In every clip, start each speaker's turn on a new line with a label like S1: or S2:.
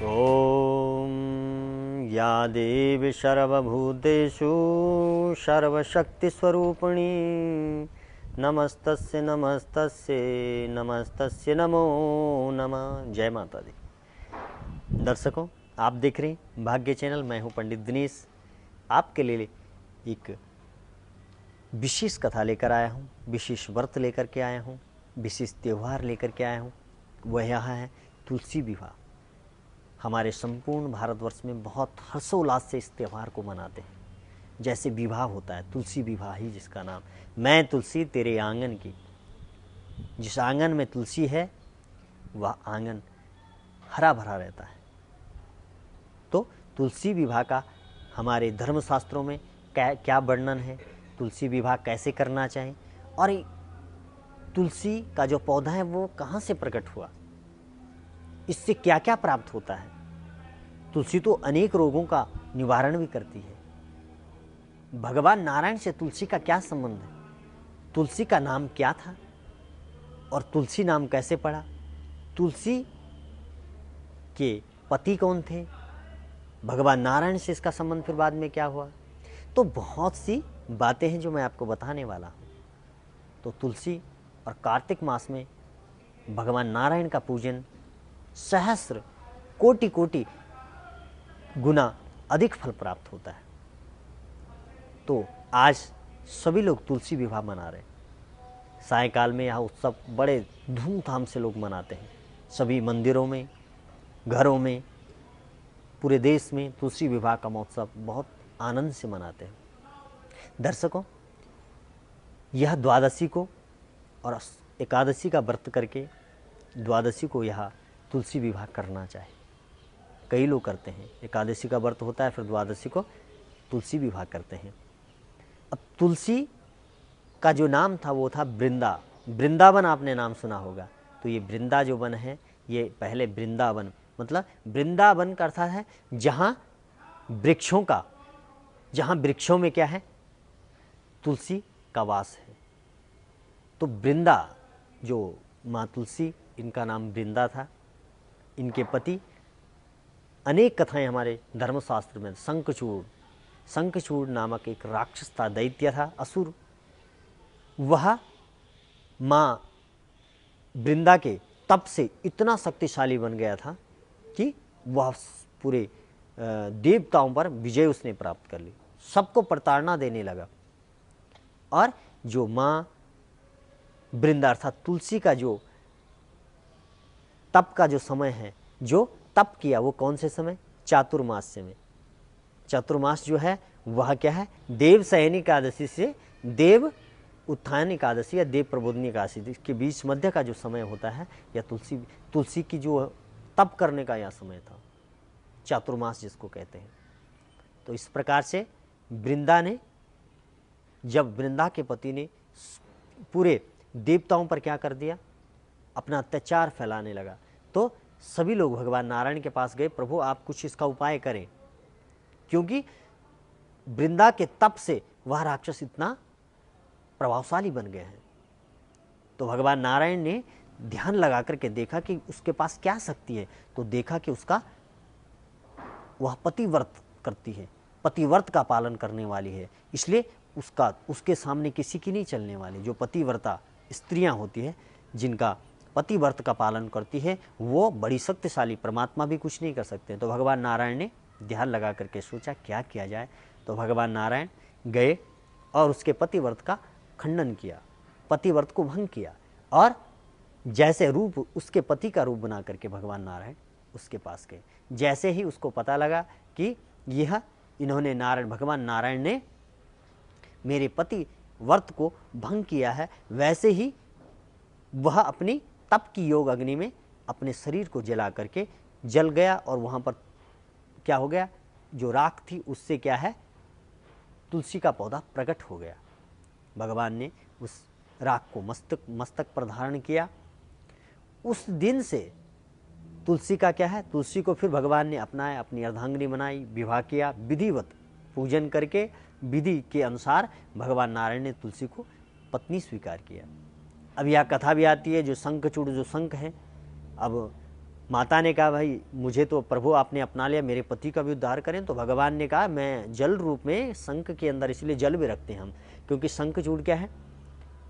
S1: ॐ या देवी सर्वभूतेषु सर्वशक्तिस्वरूपिणी नमस्तस्य नमस्तस्य नमस्तस्य नमो नमः। जय माता दी। दर्शकों, आप देख रहे हैं भाग्य चैनल। मैं हूं पंडित दिनेश। आपके लिए एक विशेष कथा लेकर आया हूं, विशेष व्रत लेकर के आया हूं, विशेष त्यौहार लेकर के आया हूं। वह यहाँ है तुलसी विवाह। हमारे संपूर्ण भारतवर्ष में बहुत हर्षोल्लास से इस त्यौहार को मनाते हैं। जैसे विवाह होता है, तुलसी विवाह ही जिसका नाम। मैं तुलसी तेरे आंगन की। जिस आंगन में तुलसी है वह आंगन हरा भरा रहता है। तो तुलसी विवाह का हमारे धर्मशास्त्रों में क्या वर्णन है, तुलसी विवाह कैसे करना चाहिए, और तुलसी का जो पौधा है वो कहाँ से प्रकट हुआ, इससे क्या क्या प्राप्त होता है। तुलसी तो अनेक रोगों का निवारण भी करती है। भगवान नारायण से तुलसी का क्या संबंध है, तुलसी का नाम क्या था और तुलसी नाम कैसे पड़ा, तुलसी के पति कौन थे, भगवान नारायण से इसका संबंध फिर बाद में क्या हुआ। तो बहुत सी बातें हैं जो मैं आपको बताने वाला हूँ। तो तुलसी और कार्तिक मास में भगवान नारायण का पूजन सहस्र कोटि कोटि गुना अधिक फल प्राप्त होता है। तो आज सभी लोग तुलसी विवाह मना रहे हैं। सायंकाल में यह उत्सव बड़े धूमधाम से लोग मनाते हैं। सभी मंदिरों में, घरों में, पूरे देश में तुलसी विवाह का महोत्सव बहुत आनंद से मनाते हैं। दर्शकों, यह द्वादशी को और एकादशी का व्रत करके द्वादशी को यह तुलसी विवाह करना चाहिए। कई लोग करते हैं, एकादशी का व्रत होता है फिर द्वादशी को तुलसी विवाह करते हैं। अब तुलसी का जो नाम था वो था वृंदावन। आपने नाम सुना होगा। तो ये वृंदा जो वन है, ये पहले वृंदावन, मतलब वृंदावन का अर्थ है जहाँ वृक्षों में क्या है, तुलसी का वास है। तो वृंदा जो माँ तुलसी, इनका नाम वृंदा था। इनके पति, अनेक कथाएं हमारे धर्मशास्त्र में। शंखचूड़ नामक एक राक्षस था, दैत्य था, असुर। वह माँ वृंदा के तप से इतना शक्तिशाली बन गया था कि वह पूरे देवताओं पर विजय उसने प्राप्त कर ली, सबको प्रताड़ना देने लगा। और जो माँ वृंदा अर्थात तुलसी का जो तप का जो समय है, जो तप किया, वो कौन से समय, चातुर्मास्य में। चातुर्मास जो है वह क्या है, देव शयनी एकादशी से देव उत्थान एकादशी या देव प्रबोधनी एकादशी के बीच मध्य का जो समय होता है, या तुलसी की जो तप करने का यह समय था, चातुर्मास जिसको कहते हैं। तो इस प्रकार से वृंदा ने, जब वृंदा के पति ने पूरे देवताओं पर क्या कर दिया, अपना अत्याचार फैलाने लगा, तो सभी लोग भगवान नारायण के पास गए, प्रभु आप कुछ इसका उपाय करें, क्योंकि वृंदा के तप से वह राक्षस इतना प्रभावशाली बन गए हैं। तो भगवान नारायण ने ध्यान लगा करके देखा कि उसके पास क्या शक्ति है। तो देखा कि वह पतिव्रत करती है, पतिव्रत का पालन करने वाली है, इसलिए उसके सामने किसी की नहीं चलने वाली। जो पतिव्रता स्त्रियां होती है, जिनका पतिव्रत का पालन करती है, वो बड़ी शक्तिशाली, परमात्मा भी कुछ नहीं कर सकते। तो भगवान नारायण ने ध्यान लगा करके सोचा क्या किया जाए। तो भगवान नारायण गए और उसके पतिव्रत का खंडन किया, पतिव्रत को भंग किया, और जैसे रूप उसके पति का रूप बना करके भगवान नारायण उसके पास गए। जैसे ही उसको पता लगा कि भगवान नारायण ने मेरे पति व्रत को भंग किया है, वैसे ही वह अपनी तप की योग अग्नि में अपने शरीर को जला करके जल गया, और वहाँ पर क्या हो गया, जो राख थी उससे क्या है, तुलसी का पौधा प्रकट हो गया। भगवान ने उस राख को मस्तक पर धारण किया। उस दिन से तुलसी का क्या है, तुलसी को फिर भगवान ने अपनाया, अपनी अर्धांगिनी बनाई, विवाह किया, विधिवत पूजन करके विधि के अनुसार भगवान नारायण ने तुलसी को पत्नी स्वीकार किया। अब यह कथा भी आती है, जो शंखचूड़ जो शंख है, अब माता ने कहा भाई मुझे तो प्रभु आपने अपना लिया, मेरे पति का भी उद्धार करें। तो भगवान ने कहा मैं जल रूप में शंख के अंदर, इसलिए जल भी रखते हैं हम, क्योंकि शंखचूड़ क्या है,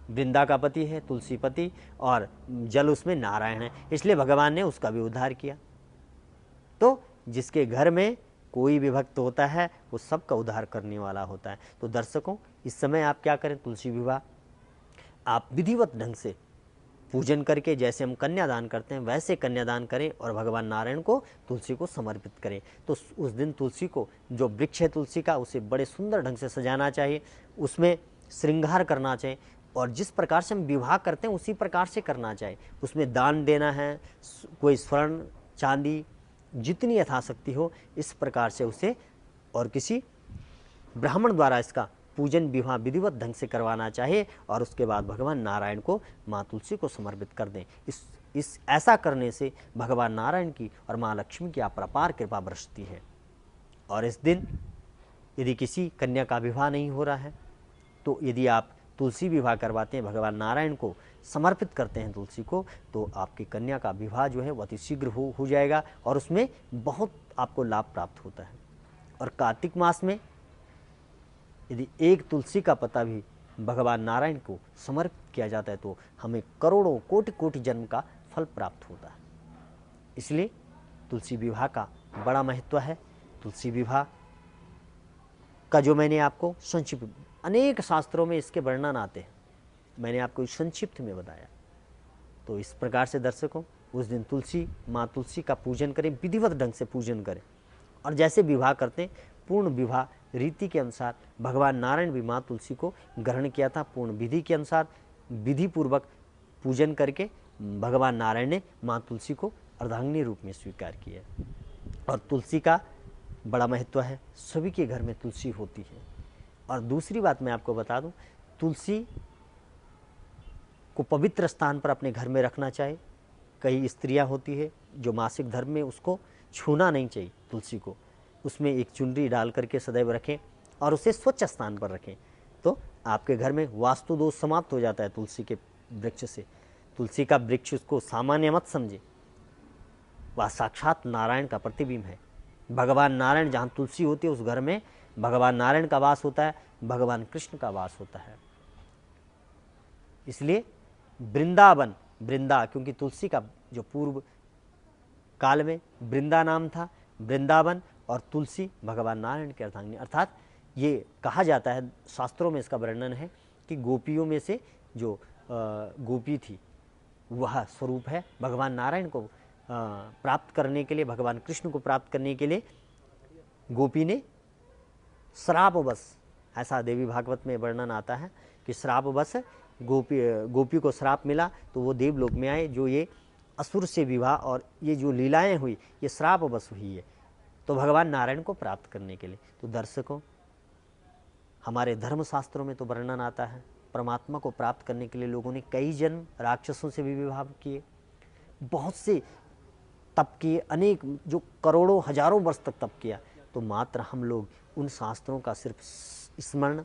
S1: वृंदा का पति है, तुलसी पति, और जल उसमें नारायण है, इसलिए भगवान ने उसका भी उद्धार किया। तो जिसके घर में कोई भी भक्त होता है वो सबका उद्धार करने वाला होता है। तो दर्शकों, इस समय आप क्या करें, तुलसी विवाह आप विधिवत ढंग से पूजन करके, जैसे हम कन्यादान करते हैं वैसे कन्यादान करें और भगवान नारायण को तुलसी को समर्पित करें। तो उस दिन तुलसी को, जो वृक्ष है तुलसी का, उसे बड़े सुंदर ढंग से सजाना चाहिए, उसमें श्रृंगार करना चाहिए, और जिस प्रकार से हम विवाह करते हैं उसी प्रकार से करना चाहिए। उसमें दान देना है, कोई स्वर्ण चांदी जितनी यथाशक्ति हो इस प्रकार से उसे, और किसी ब्राह्मण द्वारा इसका पूजन विवाह विधिवत ढंग से करवाना चाहिए, और उसके बाद भगवान नारायण को माँ तुलसी को समर्पित कर दें। इस ऐसा करने से भगवान नारायण की और माँ लक्ष्मी की अपरपार कृपा बरसती है। और इस दिन यदि किसी कन्या का विवाह नहीं हो रहा है, तो यदि आप तुलसी विवाह करवाते हैं, भगवान नारायण को समर्पित करते हैं तुलसी को, तो आपकी कन्या का विवाह जो है वो अति शीघ्र हो जाएगा, और उसमें बहुत आपको लाभ प्राप्त होता है। और कार्तिक मास में यदि एक तुलसी का पत्ता भी भगवान नारायण को समर्पित किया जाता है तो हमें करोड़ों कोटि कोटि जन्म का फल प्राप्त होता है। इसलिए तुलसी विवाह का बड़ा महत्व है। तुलसी विवाह का जो मैंने आपको संक्षिप्त, अनेक शास्त्रों में इसके वर्णन आते हैं, मैंने आपको संक्षिप्त में बताया। तो इस प्रकार से दर्शकों, उस दिन तुलसी, माँ तुलसी का पूजन करें, विधिवत ढंग से पूजन करें, और जैसे विवाह करते हैं पूर्ण विवाह रीति के अनुसार, भगवान नारायण भी माँ तुलसी को ग्रहण किया था, पूर्ण विधि के अनुसार विधि पूर्वक पूजन करके भगवान नारायण ने माँ तुलसी को अर्धांगिनी रूप में स्वीकार किया। और तुलसी का बड़ा महत्व है, सभी के घर में तुलसी होती है। और दूसरी बात मैं आपको बता दूं, तुलसी को पवित्र स्थान पर अपने घर में रखना चाहिए। कई स्त्रियां होती है जो मासिक धर्म में, उसको छूना नहीं चाहिए तुलसी को, उसमें एक चुनरी डाल करके सदैव रखें और उसे स्वच्छ स्थान पर रखें, तो आपके घर में वास्तु दोष समाप्त हो जाता है तुलसी के वृक्ष से। तुलसी का वृक्ष उसको सामान्य मत समझे, वह साक्षात नारायण का प्रतिबिंब है। भगवान नारायण जहाँ तुलसी होती है उस घर में भगवान नारायण का वास होता है, भगवान कृष्ण का वास होता है। इसलिए वृंदावन, वृंदा क्योंकि तुलसी का जो पूर्व काल में वृंदा नाम था, वृंदावन, और तुलसी भगवान नारायण के अर्धांगिनी, अर्थात ये कहा जाता है, शास्त्रों में इसका वर्णन है कि गोपियों में से जो गोपी थी वह स्वरूप है भगवान नारायण को प्राप्त करने के लिए, भगवान कृष्ण को प्राप्त करने के लिए गोपी ने श्रापवश, ऐसा देवी भागवत में वर्णन आता है कि श्रापवश गोपी को श्राप मिला तो वो देवलोक में आए। जो ये असुर से विवाह और ये जो लीलाएं हुई ये श्रापवश हुई है, तो भगवान नारायण को प्राप्त करने के लिए। तो दर्शकों, हमारे धर्मशास्त्रों में तो वर्णन आता है परमात्मा को प्राप्त करने के लिए लोगों ने कई जन्म राक्षसों से भी विवाह किए, बहुत से तप किए, अनेक जो करोड़ों हजारों वर्ष तक तप किया, तो मात्र हम लोग उन शास्त्रों का सिर्फ स्मरण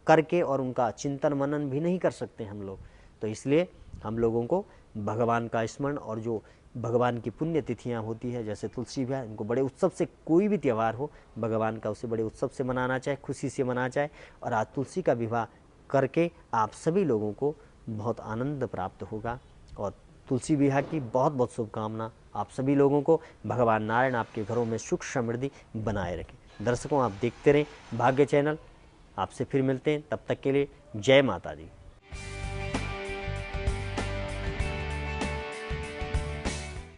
S1: करके और उनका चिंतन मनन भी नहीं कर सकते हम लोग। तो इसलिए हम लोगों को भगवान का स्मरण और जो भगवान की पुण्य तिथियाँ होती है जैसे तुलसी विवाह, इनको बड़े उत्सव से, कोई भी त्यौहार हो भगवान का उसे बड़े उत्सव से मनाना चाहे, खुशी से मनाना चाहे। और आज तुलसी का विवाह करके आप सभी लोगों को बहुत आनंद प्राप्त होगा। और तुलसी विवाह की बहुत बहुत शुभकामना आप सभी लोगों को। भगवान नारायण आपके घरों में सुख समृद्धि बनाए रखें। दर्शकों, आप देखते रहें भाग्य चैनल। आपसे फिर मिलते हैं, तब तक के लिए जय माता दी।